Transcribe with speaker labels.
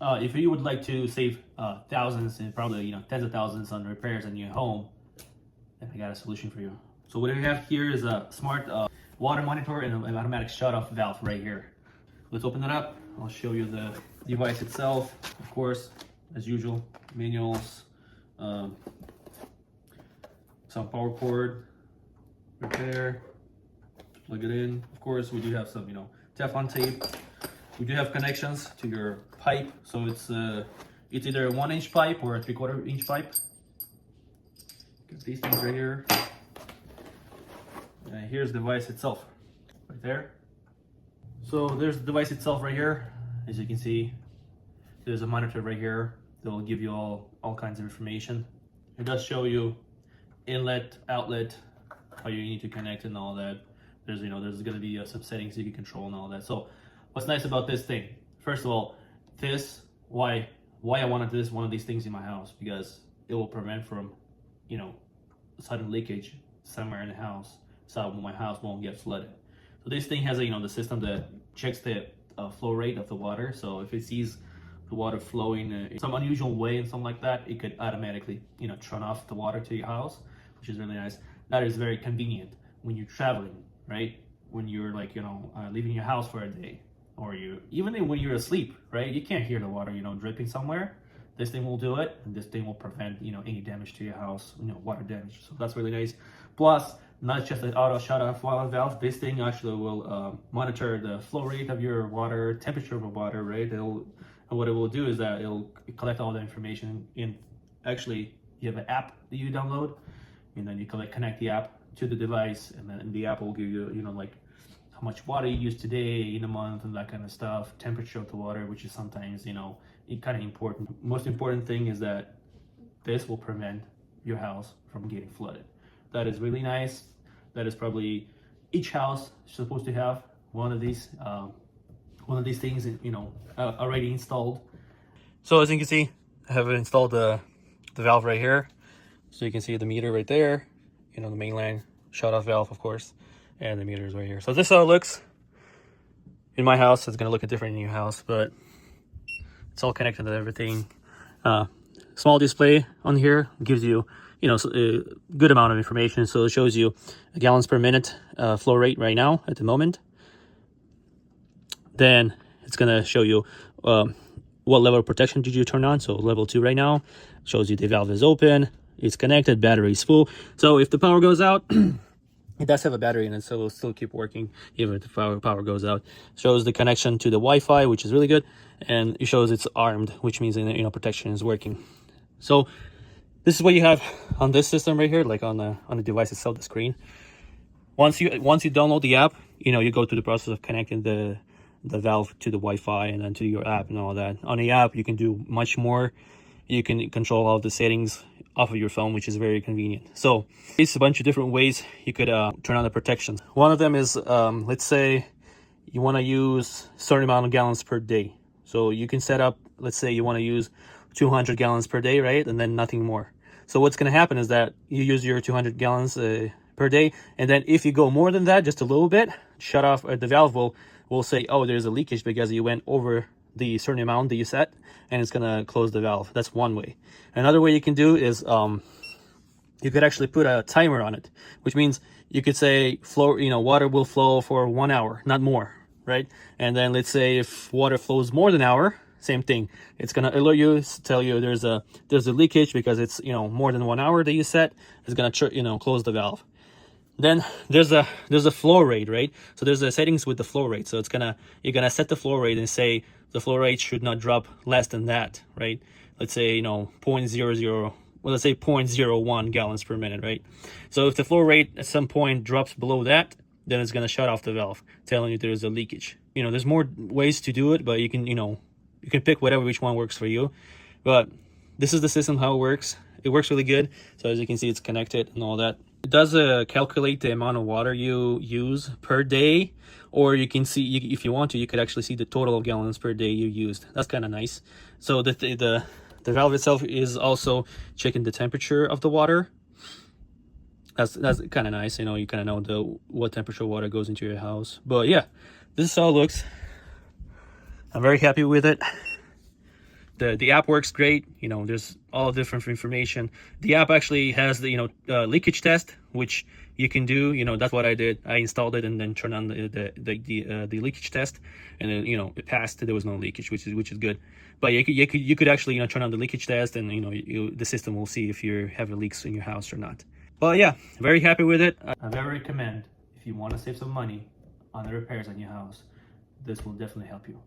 Speaker 1: if you would like to save thousands and probably tens of thousands on repairs in your home, then I got a solution for you. So what we have here is a smart water monitor and an automatic shut-off valve right here. Let's open it up. I'll show you the device itself. Of course, as usual, manuals, some power cord right there. Plug it in. Of course, we do have some, Teflon tape. We do have connections to your pipe, so it's either a 1-inch pipe or a 3/4 inch pipe. Got these things right here. And here's the device itself, right there. So there's the device itself right here. As you can see, there's a monitor right here that will give you all kinds of information. It does show you inlet, outlet, how you need to connect and all that. There's there's going to be some settings you can control and all that. So what's nice about this thing, first of all, why I wanted one of these things in my house, because it will prevent from sudden leakage somewhere in the house, so my house won't get flooded. So this thing has the system that checks the flow rate of the water. So if it sees the water flowing in some unusual way and something like that, it could automatically turn off the water to your house, which is really nice. That is very convenient when you're traveling, right? When you're leaving your house for a day, or even when you're asleep, right? You can't hear the water dripping somewhere. This thing will do it, and this thing will prevent any damage to your house, water damage. So that's really nice. Plus, not just an auto shut-off valve. This thing actually will monitor the flow rate of your water, temperature of the water, right? And what it will do is that it'll collect all the information. Actually, you have an app that you download, and then you connect the app to the device, and then the app will give you like how much water you use today in a month and that kind of stuff, temperature of the water, which is sometimes kind of important. Most important thing is that this will prevent your house from getting flooded. That is really nice. That is probably each house is supposed to have one of these things already installed. So as you can see, I have installed the valve right here, so you can see the meter right there, the main line shut-off valve, of course, and the meter is right here. So this is how it looks in my house. It's gonna look different in your house, but it's all connected to everything. Small display on here gives you a good amount of information. So it shows you gallons per minute flow rate right now at the moment. Then it's gonna show you what level of protection did you turn on. So level 2 right now shows you the valve is open, it's connected, battery is full. So if the power goes out, it does have a battery in it, so it'll still keep working even if the power goes out. Shows the connection to the Wi-Fi, which is really good, and it shows it's armed, which means protection is working. So this is what you have on this system right here, like on the device itself, the screen. Once you download the app, you go through the process of connecting the valve to the Wi-Fi and then to your app and all that. On the app, you can do much more. You can control all the settings off of your phone, which is very convenient. So it's a bunch of different ways you could turn on the protection. One of them is, let's say you want to use a certain amount of gallons per day. So you can set up, let's say you want to use 200 gallons per day, right? And then nothing more. So what's going to happen is that you use your 200 gallons per day. And then if you go more than that, just a little bit, shut off, the valve will say, oh, there's a leakage because you went over the certain amount that you set, and it's gonna close the valve. That's one way. Another way you can do is you could actually put a timer on it, which means you could say water will flow for 1 hour, not more, right? And then let's say if water flows more than an hour, same thing. It's gonna alert you, tell you there's a leakage because it's more than 1 hour that you set. It's gonna close the valve. Then there's a flow rate, right? So there's the settings with the flow rate. So you're gonna set the flow rate and say the flow rate should not drop less than that, right? Let's say 0.00, well, let's say 0.01 gallons per minute, right? So if the flow rate at some point drops below that, then it's gonna shut off the valve, telling you there's a leakage. There's more ways to do it, but you can pick which one works for you. But this is the system, how it works. It works really good. So as you can see, it's connected and all that. It does calculate the amount of water you use per day, or you can see, if you want to, you could actually see the total of gallons per day you used. That's kind of nice. So the valve itself is also checking the temperature of the water. That's kind of nice. You kind of know what temperature water goes into your house. But yeah, this is how it looks. I'm very happy with it. The app works great. You know, there's all different information. The app actually has the, you know, leakage test, which you can do. You know, that's what I did. I installed it and then turned on the leakage test, and then, you know, it passed. There was no leakage, which is good. But you could actually, you know, turn on the leakage test, and, you know, the system will see if you're having leaks in your house or not. Well, yeah, very happy with it. I very recommend, if you want to save some money on the repairs on your house, this will definitely help you.